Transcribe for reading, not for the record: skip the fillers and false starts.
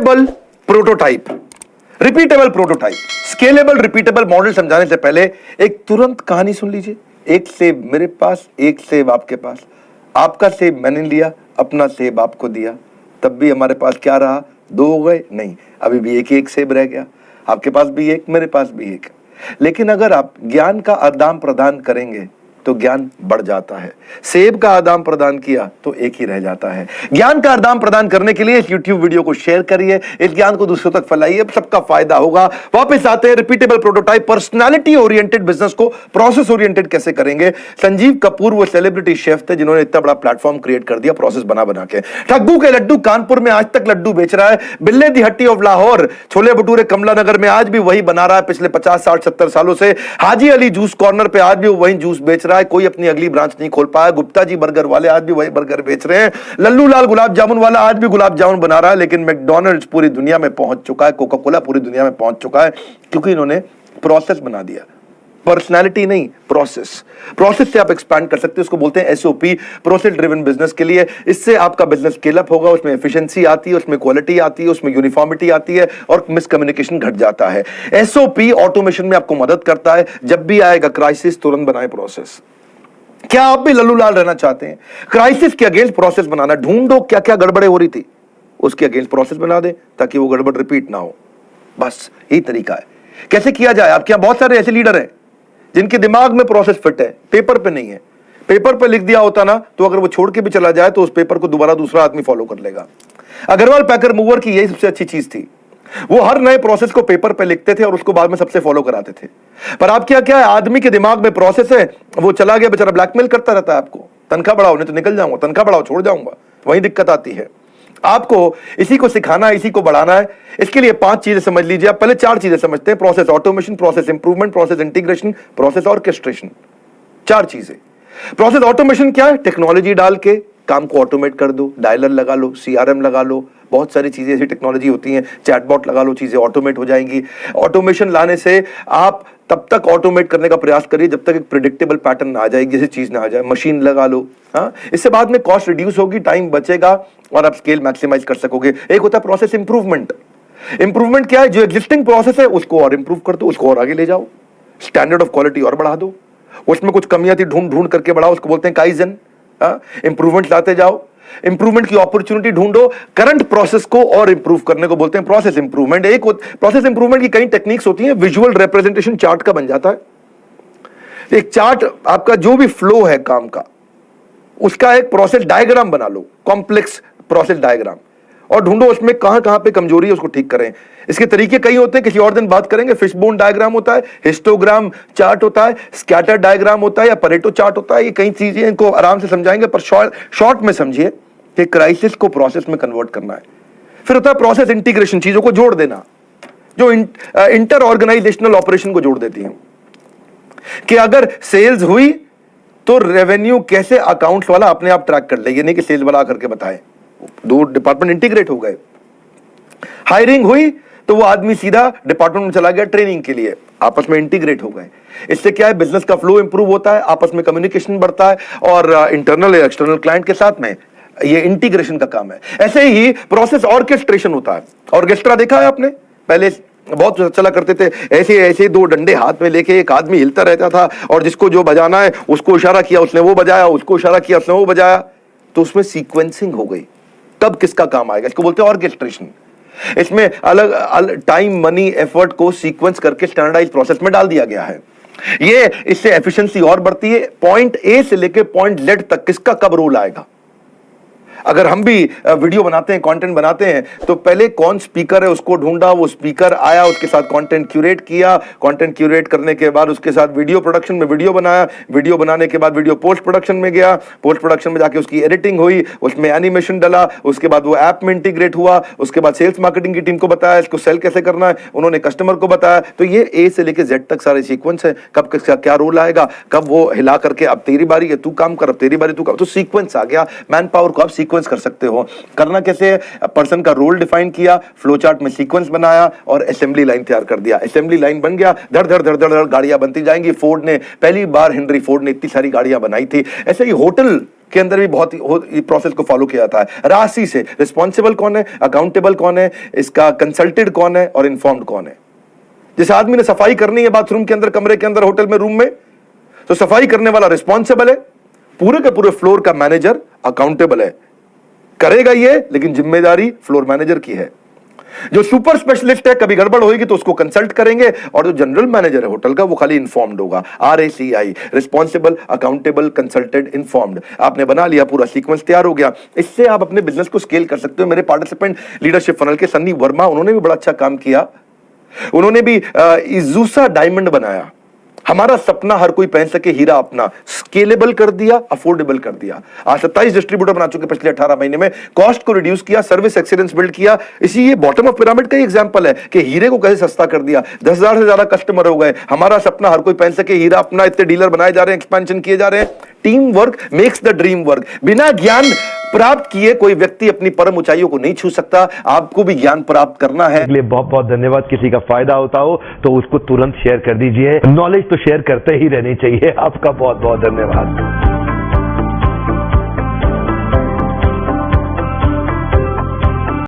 Repeatable prototype, repeatable prototype, scalable repeatable model समझाने से पहले एक तुरंत कहानी सुन लीजिए। एक सेब मेरे पास, एक सेब आपके पास, आपका सेब मैंने लिया, अपना सेब आपको दिया, तब भी हमारे पास क्या रहा? 2 हो गए? नहीं, अभी भी एक ही एक सेब रह गया। आपके पास भी एक, मेरे पास भी एक। लेकिन अगर आप ज्ञान का आदान प्रदान करेंगे तो ज्ञान बढ़ जाता है। सेब का आदान प्रदान किया तो एक ही रह जाता है। ज्ञान का आदान प्रदान करने के लिए इस YouTube वीडियो को शेयर करिए, इस ज्ञान को दूसरों तक फैलाइए, सबका फायदा होगा। वापस आते हैं repeatable prototype, personality oriented business को प्रोसेस ओरिएंटेड कैसे करेंगे। संजीव कपूर वो सेलिब्रिटी शेफ थे जिन्होंने इतना बड़ा प्लेटफॉर्म क्रिएट कर दिया प्रोसेस बना बना के। ठग्गू के लड्डू कानपुर में आज तक लड्डू बेच रहा है। बिल्ले दी हट्टी ऑफ लाहौर छोले भटूरे कमला नगर में आज भी वही बना रहा है पिछले 50 60 70 सालों से। हाजी अली जूस कॉर्नर पे आज भी वही जूस बेच रहा है, कोई अपनी अगली ब्रांच नहीं खोल पाया। गुप्ता जी बर्गर वाले आज भी वही बर्गर बेच रहे हैं। लल्लू लाल गुलाब जामुन वाला आज भी गुलाब जामुन बना रहा है। लेकिन मैकडॉनल्ड्स पूरी दुनिया में पहुंच चुका है, कोका कोला पूरी दुनिया में पहुंच चुका है, क्योंकि इन्होंने प्रोसेस बना दिया। पर्सनालिटी नहीं, प्रोसेस। प्रोसेस से आप एक्सपैंड कर सकते हैं, उसको बोलते हैं एसओपी, प्रोसेस ड्रिवन बिजनेस के लिए। इससे आपका बिजनेस स्केल अप होगा, उसमें एफिशिएंसी आती है, उसमें क्वालिटी आती है, उसमें यूनिफॉर्मिटी आती है और मिसकम्युनिकेशन घट जाता है। एसओपी ऑटोमेशन में आपको मदद करता है। जब भी आएगा क्राइसिस, तुरंत बनाए प्रोसेस। क्या आप भी लल्लू लाल रहना चाहते हैं? क्राइसिस के अगेंस्ट प्रोसेस बनाना, ढूंढो क्या क्या गड़बड़े हो रही थी, उसके अगेंस्ट प्रोसेस बना दे ताकि वो गड़बड़ रिपीट ना हो। बस यही तरीका है। कैसे किया जाए? आपके यहां बहुत सारे ऐसे लीडर हैं जिनके दिमाग में प्रोसेस फिट है, पेपर पे नहीं है। पेपर पे लिख दिया होता ना तो अगर वो छोड़ के भी चला जाए तो उस पेपर को दोबारा दूसरा आदमी फॉलो कर लेगा। अग्रवाल पैकर मूवर की यही सबसे अच्छी चीज थी। वो हर नए प्रोसेस को पेपर पे लिखते थे और उसको बाद में सबसे फॉलो कराते थे। पर आप क्या है, आदमी के दिमाग में प्रोसेस है, वो चला गया बेचारा ब्लैकमेल करता रहता है आपको। तनख्वाह बढ़ाओ नहीं तो निकल जाऊंगा, तनख्वाह बढ़ाओ छोड़ जाऊंगा, वही दिक्कत आती है। आपको इसी को सिखाना है, इसी को बढ़ाना है। इसके लिए 5 चीजें समझ लीजिए। आप पहले 4 चीजें समझते हैं: process automation, process improvement, process integration, process orchestration. 4 चीजें। प्रोसेस ऑटोमेशन क्या है? टेक्नोलॉजी डाल के काम को ऑटोमेट कर दो। डायलर लगा लो, सीआरएम लगा लो, बहुत सारी चीजें ऐसी टेक्नोलॉजी होती हैं, चैटबॉट लगा लो, चीजें ऑटोमेट हो जाएंगी। ऑटोमेशन लाने से आप तब तक ऑटोमेट करने का प्रयास करिए जब तक एक प्रेडिक्टेबल पैटर्न ना आ जाए, जैसे चीज ना आ जाए। मशीन लगा लो, हाँ, इससे बाद में कॉस्ट रिड्यूस होगी, टाइम बचेगा और आप स्केल मैक्सिमाइज कर सकोगे। एक होता है प्रोसेस इंप्रूवमेंट। इंप्रूवमेंट क्या है? जो एग्जिस्टिंग प्रोसेस है उसको और इंप्रूव कर दो, उसको और आगे ले जाओ, स्टैंडर्ड ऑफ क्वालिटी और बढ़ा दो। उसमें कुछ कमियां थी, ढूंढ ढूंढ करके बढ़ाओ, उसको बोलते हैं काइजन। इंप्रूवमेंट लाते जाओ, इंप्रूवमेंट की अपॉर्चुनिटी ढूंढो, करंट प्रोसेस को और इंप्रूव करने को बोलते हैं प्रोसेस इंप्रूवमेंट। एक प्रोसेस इंप्रूवमेंट की कई टेक्निक्स होती हैं। विजुअल रिप्रेजेंटेशन चार्ट का बन जाता है। एक चार्ट, आपका जो भी फ्लो है काम का, उसका एक प्रोसेस डायग्राम बना लो, कॉम्प्लेक्स प्रोसेस डायग्राम, और ढूंढो उसमें कहां कहां पे कमजोरी है, उसको ठीक करें। इसके तरीके कई होते हैं, किसी और दिन बात करेंगे। फिशबोन डायग्राम होता है, हिस्टोग्राम चार्ट होता है, स्कैटर डायग्राम होता है या परेटो चार्ट होता है। ये कई चीजें, इनको आराम से समझाएंगे, पर शॉर्ट में समझिए कि क्राइसिस को प्रोसेस में कन्वर्ट करना है। फिर होता है प्रोसेस इंटीग्रेशन, चीजों को जोड़ देना, जो इंटर ऑर्गेनाइजेशनल ऑपरेशन को जोड़ देती है। कि अगर सेल्स हुई तो रेवेन्यू कैसे अकाउंट्स वाला अपने आप ट्रैक कर ले, ये नहीं कि सेल्स वाला करके बताए। 2 डिपार्टमेंट इंटीग्रेट हो गए। हायरिंग हुई तो वो आदमी सीधा डिपार्टमेंट में चला गया ट्रेनिंग के लिए, आपस में इंटीग्रेट हो गए। इससे क्या है? बिजनेस का फ्लो इंप्रूव होता है, आपस में कम्युनिकेशन बढ़ता है और इंटरनल या एक्सटर्नल क्लाइंट के साथ में ये इंटीग्रेशन का काम है। ऐसे ही प्रोसेस ऑर्केस्ट्रेशन होता है। ऑर्केस्ट्रा देखा है आपने? पहले बहुत चला करते थे, ऐसे ऐसे 2 डंडे हाथ में लेके एक आदमी हिलता रहता था और जिसको जो बजाना है उसको इशारा किया, उसने वो बजाया, उसको इशारा किया, उसने वो बजाया, तो उसमें सीक्वेंसिंग हो गई। कब किसका काम आएगा, इसको बोलते हैं ऑर्केस्ट्रेशन। इसमें अलग टाइम, मनी, एफर्ट को सीक्वेंस करके स्टैंडर्डाइज प्रोसेस में डाल दिया गया है। ये इससे एफिशिएंसी और बढ़ती है। पॉइंट ए से लेके पॉइंट जेड तक किसका कब रोल आएगा। अगर हम भी वीडियो बनाते हैं, कंटेंट बनाते हैं, तो पहले कौन स्पीकर है उसको ढूंढा, वो स्पीकर आया, उसके साथ कंटेंट क्यूरेट किया, कंटेंट क्यूरेट करने के बाद उसके साथ वीडियो प्रोडक्शन में वीडियो बनाया, वीडियो बनाने के बाद वीडियो पोस्ट प्रोडक्शन में गया, पोस्ट प्रोडक्शन में जाके उसकी एडिटिंग हुई, उसमें एनिमेशन डला, उसके बाद वो ऐप में इंटीग्रेट हुआ, उसके बाद सेल्स मार्केटिंग की टीम को बताया इसको सेल कैसे करना है, उन्होंने कस्टमर को बताया। तो ये ए से लेके जेड तक सारे सीक्वेंस है, कब किसका क्या रोल आएगा, कब वो हिला करके अब तेरी बारी है तू काम कर, अब तेरी बारी तू काम, तो सीक्वेंस आ गया। मैन पावर को आप सीक्वेंस कर सकते हो। करना कैसे? पर्सन का रोल डिफाइन किया, फ्लो चार्ट में सीक्वेंस बनाया और असेंबली लाइन तैयार कर दिया। असेंबली लाइन बन गया, धड़ धड़ धड़ धड़ गाड़ियां बनती जाएंगी। फोर्ड ने पहली बार, हेनरी फोर्ड ने इतनी सारी गाड़ियां बनाई थी। ऐसे ही होटल के अंदर भी बहुत ही प्रोसेस को फॉलो किया जाता है। राशि से रिस्पॉन्सिबल कौन है, अकाउंटेबल कौन है, इसका कंसल्टेड कौन है और इन्फॉर्म्ड कौन है। जिस आदमी ने सफाई करनी है बाथरूम के अंदर, कमरे के अंदर, होटल में, रूम में, तो सफाई करने वाला रिस्पॉन्सिबल है, पूरे के पूरे फ्लोर का मैनेजर अकाउंटेबल है, करेगा ये, लेकिन जिम्मेदारी फ्लोर मैनेजर की है। जो सुपर स्पेशलिस्ट है, कभी गड़बड़ होगी तो उसको कंसल्ट करेंगे, और जो जनरल मैनेजर है होटल का, वो खाली इन्फॉर्म्ड होगा। RACI, responsible, accountable, consulted, informed. आपने बना लिया, पूरा सीक्वेंस तैयार हो गया। इससे आप अपने बिजनेस को स्केल कर सकते हो। मेरे पार्टिसिपेंट लीडरशिप फनल के सन्नी वर्मा, उन्होंने भी बड़ा अच्छा काम किया। उन्होंने भी इजूसा डायमंड बनाया। हमारा सपना हर कोई पहन सके हीरा अपना, स्केलेबल कर दिया, अफोर्डेबल कर दिया। आज 27 डिस्ट्रीब्यूटर बना चुके पिछले 18 महीने में, कॉस्ट को रिड्यूस किया, सर्विस एक्सीलेंस बिल्ड किया। इसी ये बॉटम ऑफ पिरामिड का एग्जांपल है कि हीरे को कैसे सस्ता कर दिया। 10,000 से ज्यादा कस्टमर हो गए। हमारा सपना हर कोई पहन सके हीरा अपना, इतने डीलर बनाए जा रहे हैं, एक्सपेंशन किए जा रहे हैं। Team work makes the dream work. बिना ज्ञान प्राप्त किए कोई व्यक्ति अपनी परम ऊंचाइयों को नहीं छू सकता। आपको भी ज्ञान प्राप्त करना है। इसलिए बहुत बहुत धन्यवाद। किसी का फायदा होता हो तो उसको तुरंत शेयर कर दीजिए। नॉलेज तो शेयर करते ही रहनी चाहिए। आपका बहुत बहुत धन्यवाद।